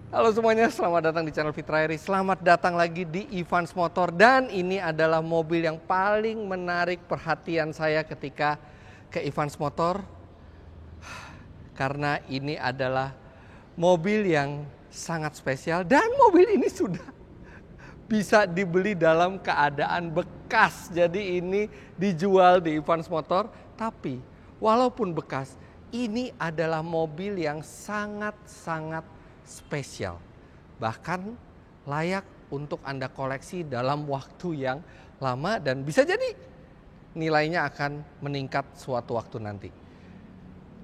Halo semuanya, selamat datang di channel Fitrairi. Selamat datang lagi di Evans Motor. Dan ini adalah mobil yang paling menarik perhatian saya ketika ke Evans Motor. Karena ini adalah mobil yang sangat spesial. Dan mobil ini sudah bisa dibeli dalam keadaan bekas. Jadi ini dijual di Evans Motor. Tapi walaupun bekas, ini adalah mobil yang sangat-sangat spesial. Bahkan layak untuk Anda koleksi dalam waktu yang lama dan bisa jadi nilainya akan meningkat suatu waktu nanti.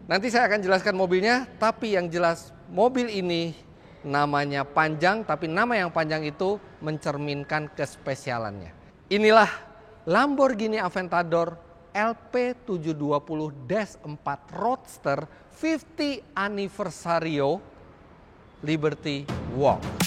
Nanti saya akan jelaskan mobilnya, tapi yang jelas mobil ini namanya panjang, tapi nama yang panjang itu mencerminkan kespesialannya. Inilah Lamborghini Aventador LP720-4 Roadster 50 Anniversario Liberty Walk.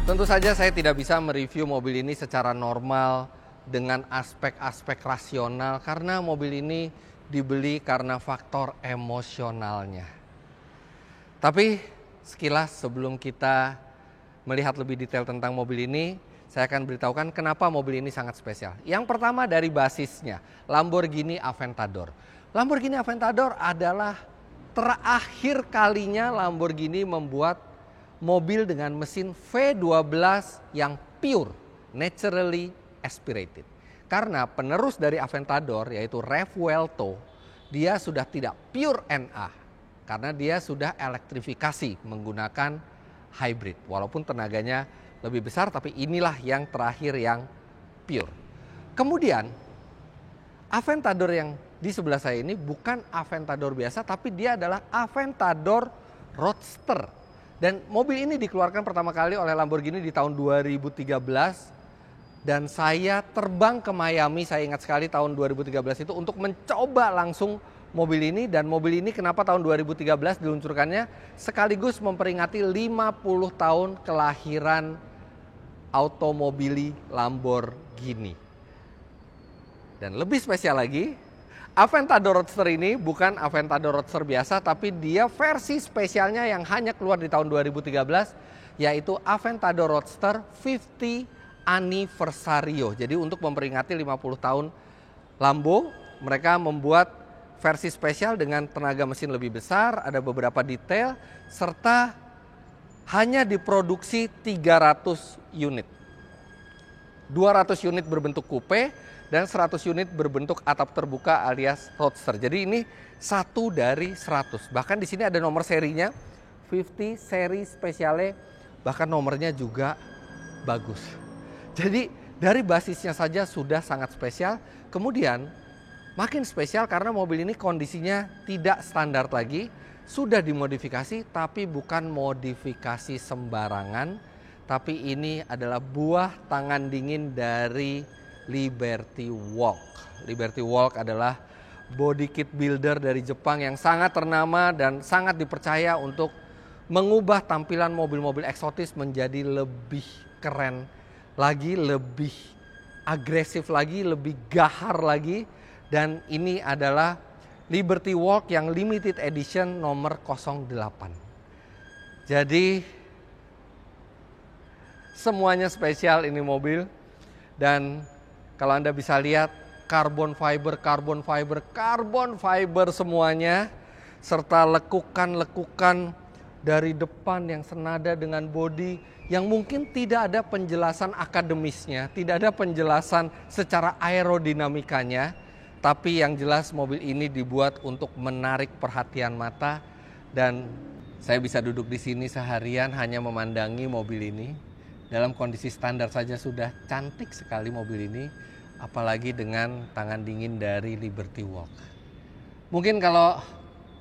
Tentu saja saya tidak bisa mereview mobil ini secara normal dengan aspek-aspek rasional karena mobil ini dibeli karena faktor emosionalnya. Tapi sekilas sebelum kita melihat lebih detail tentang mobil ini, saya akan beritahukan kenapa mobil ini sangat spesial. Yang pertama dari basisnya, Lamborghini Aventador. Lamborghini Aventador adalah terakhir kalinya Lamborghini membuat mobil dengan mesin V12 yang pure, naturally aspirated. Karena penerus dari Aventador yaitu Revuelto, dia sudah tidak pure NA. Karena dia sudah elektrifikasi menggunakan hybrid. Walaupun tenaganya lebih besar, tapi inilah yang terakhir yang pure. Kemudian Aventador yang di sebelah saya ini bukan Aventador biasa, tapi dia adalah Aventador Roadster. Dan mobil ini dikeluarkan pertama kali oleh Lamborghini di tahun 2013. Dan saya terbang ke Miami, saya ingat sekali tahun 2013 itu untuk mencoba langsung mobil ini. Dan mobil ini kenapa tahun 2013 diluncurkannya? Sekaligus memperingati 50 tahun kelahiran automobili Lamborghini. Dan lebih spesial lagi, Aventador Roadster ini bukan Aventador Roadster biasa, tapi dia versi spesialnya yang hanya keluar di tahun 2013, yaitu Aventador Roadster 50 Anniversario. Jadi untuk memperingati 50 tahun Lambo, mereka membuat versi spesial dengan tenaga mesin lebih besar, ada beberapa detail, serta hanya diproduksi 300 unit. 200 unit berbentuk coupe, dan 100 unit berbentuk atap terbuka alias roadster. Jadi ini satu dari 100. Bahkan di sini ada nomor serinya, 50 seri spesiale, bahkan nomornya juga bagus. Jadi dari basisnya saja sudah sangat spesial. Kemudian makin spesial karena mobil ini kondisinya tidak standar lagi, sudah dimodifikasi tapi bukan modifikasi sembarangan, tapi ini adalah buah tangan dingin dari Liberty Walk. Liberty Walk adalah body kit builder dari Jepang yang sangat ternama dan sangat dipercaya untuk mengubah tampilan mobil-mobil eksotis menjadi lebih keren lagi, lebih agresif lagi, lebih gahar lagi. Dan ini adalah Liberty Walk yang limited edition nomor 08. Jadi semuanya spesial ini mobil. Dan kalau Anda bisa lihat carbon fiber semuanya, serta lekukan-lekukan dari depan yang senada dengan bodi yang mungkin tidak ada penjelasan akademisnya, tidak ada penjelasan secara aerodinamikanya, tapi yang jelas mobil ini dibuat untuk menarik perhatian mata. Dan saya bisa duduk di sini seharian hanya memandangi mobil ini. Dalam kondisi standar saja sudah cantik sekali mobil ini, apalagi dengan tangan dingin dari Liberty Walk. Mungkin kalau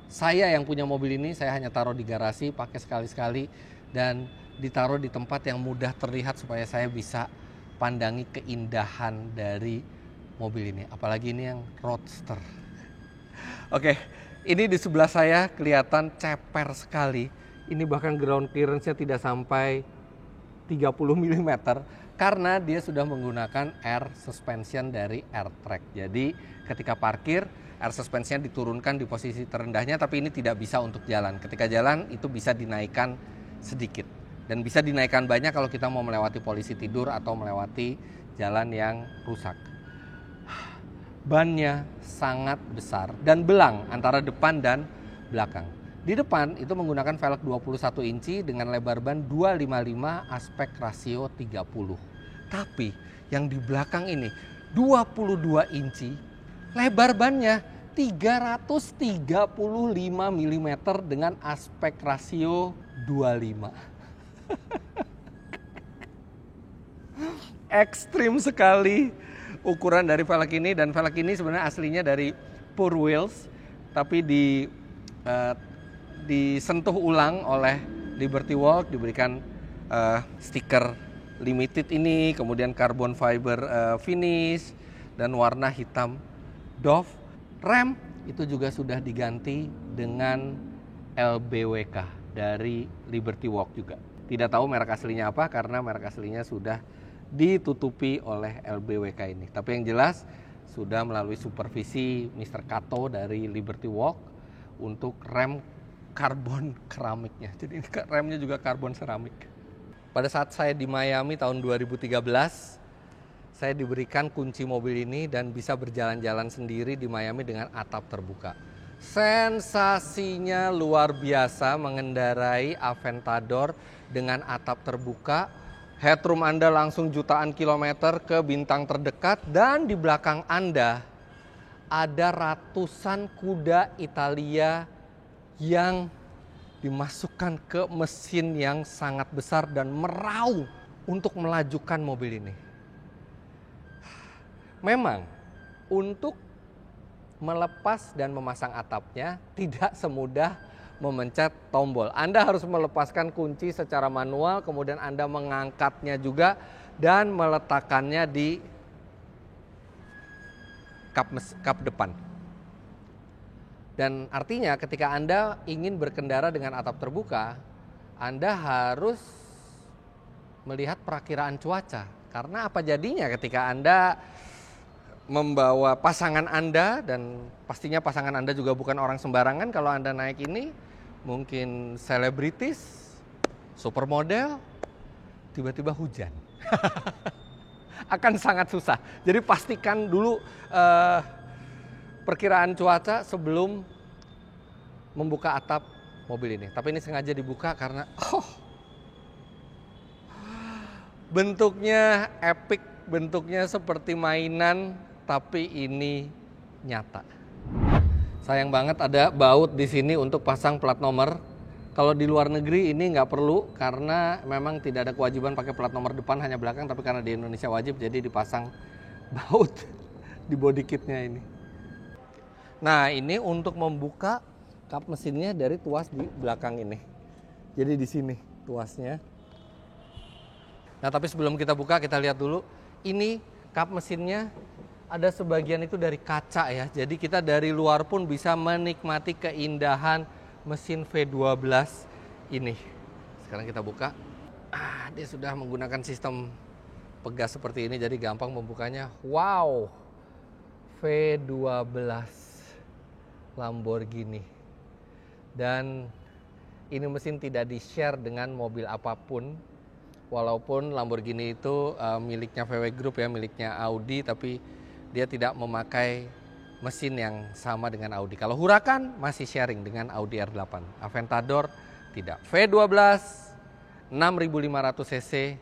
saya yang punya mobil ini, saya hanya taruh di garasi, pakai sekali-sekali. dan ditaruh di tempat yang mudah terlihat supaya saya bisa pandangi keindahan dari mobil ini. Apalagi ini yang roadster. Oke, ini di sebelah saya kelihatan ceper sekali. Ini bahkan ground clearance-nya tidak sampai 30 mm karena dia sudah menggunakan air suspension dari AirTrack. Jadi ketika parkir, air suspension diturunkan di posisi terendahnya, tapi ini tidak bisa untuk jalan. Ketika jalan itu bisa dinaikkan sedikit. Dan bisa dinaikkan banyak kalau kita mau melewati polisi tidur atau melewati jalan yang rusak. Bannya sangat besar dan belang antara depan dan belakang. Di depan itu menggunakan velg 21 inci dengan lebar ban 255 aspek rasio 30. Tapi yang di belakang ini 22 inci, lebar bannya 335 mm dengan aspek rasio 25. Ekstrim sekali ukuran dari velg ini, dan velg ini sebenarnya aslinya dari Pure Wheels tapi disentuh ulang oleh Liberty Walk, diberikan stiker limited ini, kemudian carbon fiber finish dan warna hitam doff. Rem itu juga sudah diganti dengan LBWK dari Liberty Walk juga. Tidak tahu merek aslinya apa karena merek aslinya sudah ditutupi oleh LBWK ini. Tapi yang jelas sudah melalui supervisi Mr. Kato dari Liberty Walk untuk rem karbon keramiknya. Jadi remnya juga karbon seramik. Pada saat saya di Miami tahun 2013, saya diberikan kunci mobil ini dan bisa berjalan-jalan sendiri di Miami dengan atap terbuka. Sensasinya luar biasa mengendarai Aventador dengan atap terbuka. Headroom Anda langsung jutaan kilometer ke bintang terdekat, dan di belakang Anda ada ratusan kuda Italia yang dimasukkan ke mesin yang sangat besar dan meraung untuk melajukan mobil ini. Memang untuk melepas dan memasang atapnya tidak semudah memencet tombol. Anda harus melepaskan kunci secara manual, kemudian Anda mengangkatnya juga dan meletakkannya di kap depan. Dan artinya ketika Anda ingin berkendara dengan atap terbuka, Anda harus melihat perakiraan cuaca. Karena apa jadinya ketika Anda membawa pasangan Anda, dan pastinya pasangan Anda juga bukan orang sembarangan kalau Anda naik ini, mungkin selebritis, supermodel, tiba-tiba hujan. Akan sangat susah. Jadi pastikan dulu perkiraan cuaca sebelum membuka atap mobil ini. Tapi ini sengaja dibuka karena bentuknya epic, bentuknya seperti mainan, tapi ini nyata. Sayang banget ada baut di sini untuk pasang plat nomor. Kalau di luar negeri ini nggak perlu karena memang tidak ada kewajiban pakai plat nomor depan, hanya belakang. Tapi karena di Indonesia wajib, jadi dipasang baut di body kitnya ini. Nah, ini untuk membuka kap mesinnya dari tuas di belakang ini. Jadi di sini tuasnya. Nah, tapi sebelum kita buka, kita lihat dulu. Ini kap mesinnya ada sebagian itu dari kaca ya. Jadi kita dari luar pun bisa menikmati keindahan mesin V12 ini. Sekarang kita buka. Dia sudah menggunakan sistem pegas seperti ini, jadi gampang membukanya. Wow, V12 Lamborghini. Dan ini mesin tidak di-share dengan mobil apapun. Walaupun Lamborghini itu miliknya VW Group ya, miliknya Audi, tapi dia tidak memakai mesin yang sama dengan Audi. Kalau Huracan masih sharing dengan Audi R8. Aventador tidak. V12 6.500 cc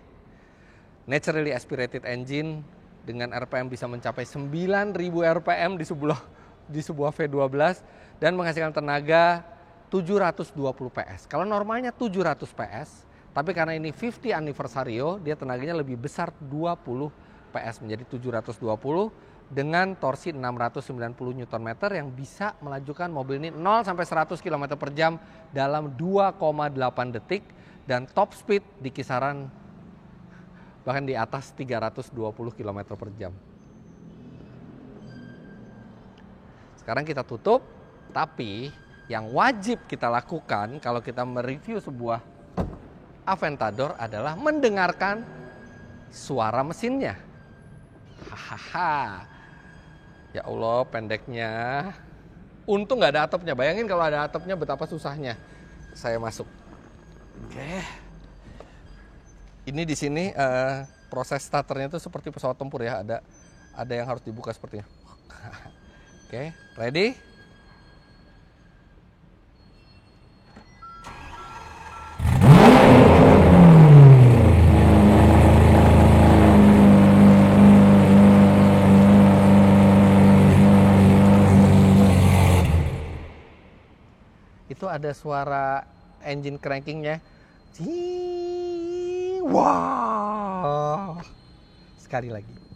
naturally aspirated engine dengan RPM bisa mencapai 9.000 RPM di sebuah V12 dan menghasilkan tenaga 720 PS. Kalau normalnya 700 PS, tapi karena ini 50 anniversario, dia tenaganya lebih besar 20 PS menjadi 720 dengan torsi 690 Nm yang bisa melajukan mobil ini 0 sampai 100 km per jam dalam 2,8 detik dan top speed di kisaran bahkan di atas 320 km per jam. Sekarang kita tutup, tapi yang wajib kita lakukan kalau kita mereview sebuah Aventador adalah mendengarkan suara mesinnya. Hahaha. Ya Allah, pendeknya. Untung nggak ada atapnya. Bayangin kalau ada atapnya betapa susahnya saya masuk. Oke. Ini di sini proses starternya itu seperti pesawat tempur ya. Ada yang harus dibuka sepertinya. Oke, ready? Itu ada suara engine crankingnya. Wah. Sekali lagi.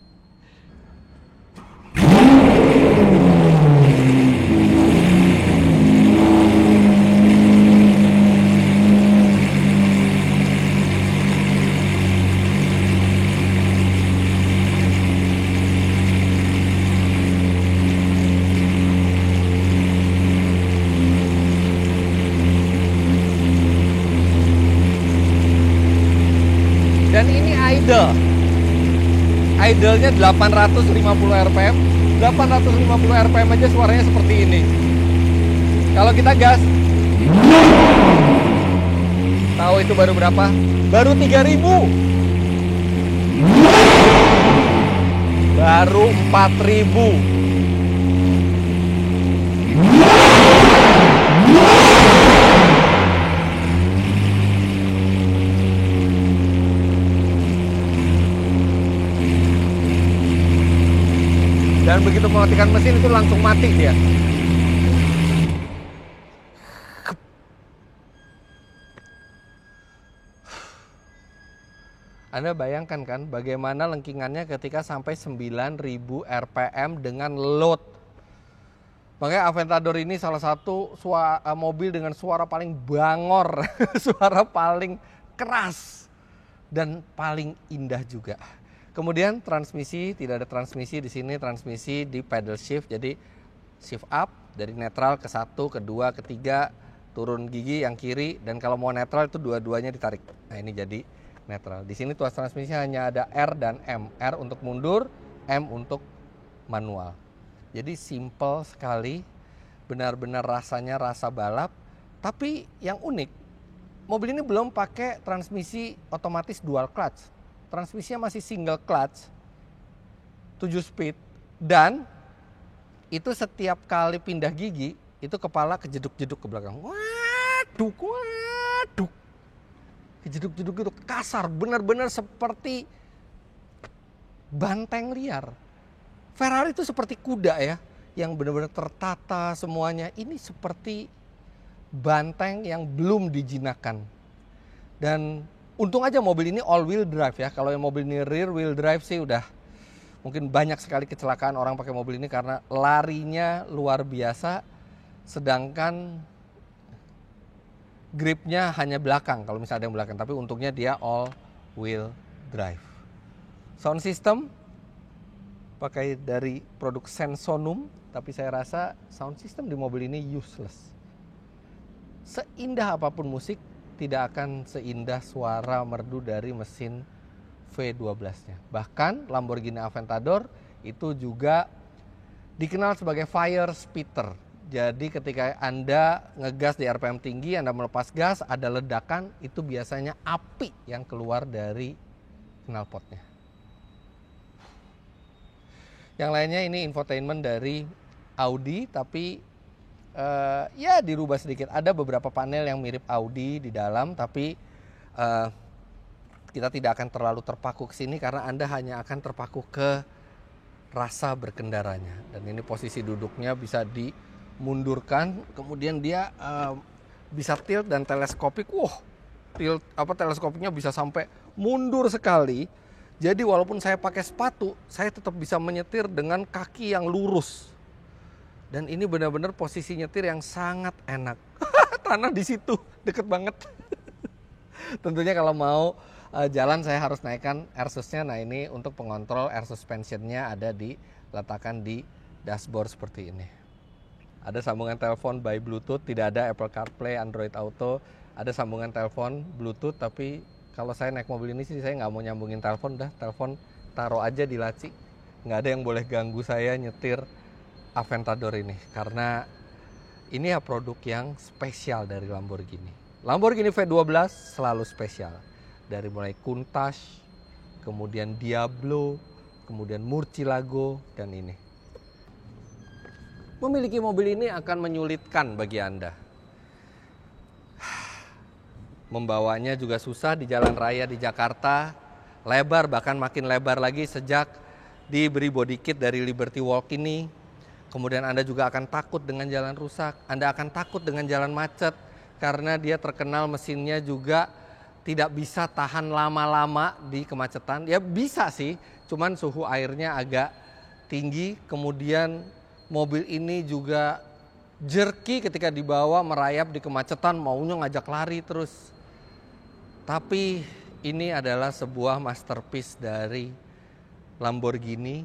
Dan ini idle-nya 850 rpm. 850 rpm aja suaranya seperti ini. Kalau kita gas, tahu itu baru berapa? Baru 3000. Baru 4000. Dan begitu mematikan mesin itu langsung mati dia. Anda bayangkan kan bagaimana lengkingannya ketika sampai 9000 rpm dengan load. Makanya Aventador ini salah satu mobil dengan suara paling bangor, suara paling keras dan paling indah juga. Kemudian transmisi, tidak ada transmisi di sini, transmisi di pedal shift. Jadi shift up dari netral ke 1, ke 2, ke 3, turun gigi yang kiri, dan kalau mau netral itu dua-duanya ditarik. Nah, ini jadi netral. Di sini tuas transmisi hanya ada R dan M. R untuk mundur, M untuk manual. Jadi simple sekali, benar-benar rasanya rasa balap. Tapi yang unik, mobil ini belum pakai transmisi otomatis dual clutch. Transmisinya masih single clutch, 7 speed, dan itu setiap kali pindah gigi, itu kepala kejeduk-jeduk ke belakang. Waduh, waduh. Kejeduk-jeduk itu kasar, benar-benar seperti banteng liar. Ferrari itu seperti kuda ya, yang benar-benar tertata semuanya. Ini seperti banteng yang belum dijinakkan. Dan untung aja mobil ini all wheel drive ya. Kalau yang mobil ini rear wheel drive sih udah mungkin banyak sekali kecelakaan orang pakai mobil ini karena larinya luar biasa. Sedangkan gripnya hanya belakang kalau misalnya ada yang belakang. Tapi untungnya dia all wheel drive. Sound system pakai dari produk Sensonum. Tapi saya rasa sound system di mobil ini useless. Seindah apapun musik, tidak akan seindah suara merdu dari mesin V12-nya. Bahkan Lamborghini Aventador itu juga dikenal sebagai fire spitter. Jadi ketika Anda ngegas di RPM tinggi, Anda melepas gas, ada ledakan, itu biasanya api yang keluar dari knalpotnya. Yang lainnya ini infotainment dari Audi, tapi ya dirubah sedikit. Ada beberapa panel yang mirip Audi di dalam, tapi kita tidak akan terlalu terpaku ke sini karena Anda hanya akan terpaku ke rasa berkendaranya. Dan ini posisi duduknya bisa dimundurkan, kemudian dia bisa tilt dan teleskopik. Teleskopiknya bisa sampai mundur sekali. Jadi walaupun saya pakai sepatu, saya tetap bisa menyetir dengan kaki yang lurus. Dan ini benar-benar posisi nyetir yang sangat enak. Tanah di situ, deket banget. Tentunya kalau mau jalan saya harus naikkan air susnya. Nah ini untuk pengontrol air suspensionnya ada diletakkan di dashboard seperti ini. Ada sambungan telepon by Bluetooth, tidak ada Apple CarPlay, Android Auto. Ada sambungan telepon Bluetooth, tapi kalau saya naik mobil ini sih saya nggak mau nyambungin telepon, dah telepon taruh aja di laci. Nggak ada yang boleh ganggu saya nyetir Aventador ini, karena ini ya produk yang spesial dari Lamborghini. Lamborghini V12 selalu spesial. Dari mulai Countach, kemudian Diablo, kemudian Murcielago, dan ini. Memiliki mobil ini akan menyulitkan bagi Anda. Membawanya juga susah di jalan raya di Jakarta. Lebar, bahkan makin lebar lagi sejak diberi body kit dari Liberty Walk ini. Kemudian Anda juga akan takut dengan jalan rusak. Anda akan takut dengan jalan macet. Karena dia terkenal mesinnya juga tidak bisa tahan lama-lama di kemacetan. Ya bisa sih, cuman suhu airnya agak tinggi. Kemudian mobil ini juga jerky ketika dibawa, merayap di kemacetan, maunya ngajak lari terus. Tapi ini adalah sebuah masterpiece dari Lamborghini.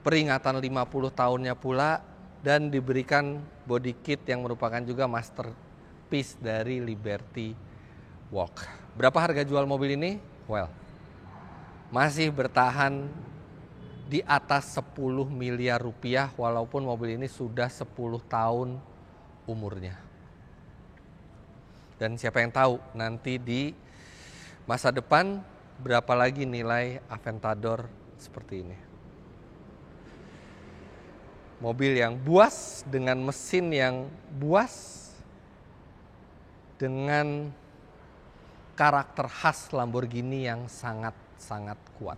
Peringatan 50 tahunnya pula, dan diberikan body kit yang merupakan juga masterpiece dari Liberty Walk. Berapa harga jual mobil ini? Well, masih bertahan di atas 10 miliar rupiah walaupun mobil ini sudah 10 tahun umurnya. Dan siapa yang tahu nanti di masa depan berapa lagi nilai Aventador seperti ini. Mobil yang buas dengan mesin yang buas dengan karakter khas Lamborghini yang sangat-sangat kuat.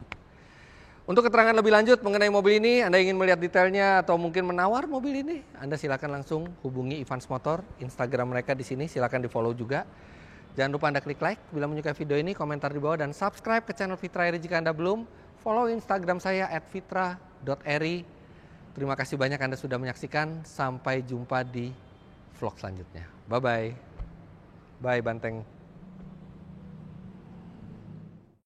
Untuk keterangan lebih lanjut mengenai mobil ini, Anda ingin melihat detailnya atau mungkin menawar mobil ini, Anda silakan langsung hubungi Evans Motor, Instagram mereka di sini, silakan di-follow juga. Jangan lupa Anda klik like bila menyukai video ini, komentar di bawah, dan subscribe ke channel Fitra Eri jika Anda belum. Follow Instagram saya @fitra.eri. Terima kasih banyak Anda sudah menyaksikan. Sampai jumpa di vlog selanjutnya. Bye-bye. Bye Banteng.